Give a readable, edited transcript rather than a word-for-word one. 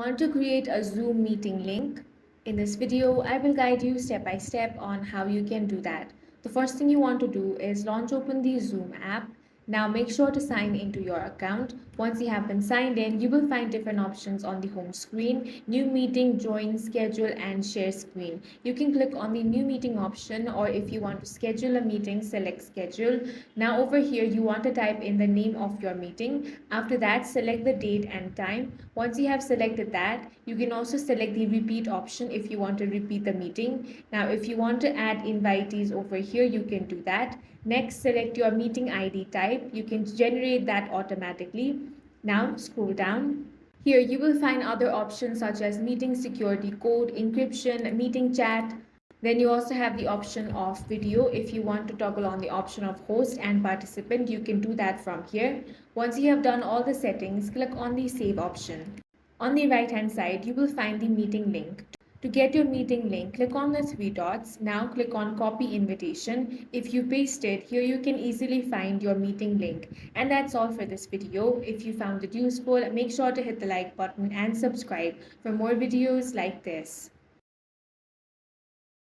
Want to create a Zoom meeting link? In this video, I will guide you step by step on how you can do that. The first thing you want to do is launch open the Zoom app. Now make sure to sign into your account. Once you have been signed in, you will find different options on the home screen: new meeting, join, schedule, and share screen. You can click on the new meeting option, or if you want to schedule a meeting, select schedule. Now over here, you want to type in the name of your meeting. After that, select the date and time. Once you have selected that, you can also select the repeat option if you want to repeat the meeting. Now, if you want to add invitees over here, you can do that. Next, select your meeting ID type. You can generate that automatically. Now, scroll down. Here, you will find other options such as meeting security code, encryption, meeting chat. Then you also have the option of video. If you want to toggle on the option of host and participant, you can do that from here. Once you have done all the settings, click on the save option. On the right hand side, you will find the meeting link. To get your meeting link, click on the three dots. Now click on copy invitation. If you paste it, here you can easily find your meeting link. And that's all for this video. If you found it useful, make sure to hit the like button and subscribe for more videos like this.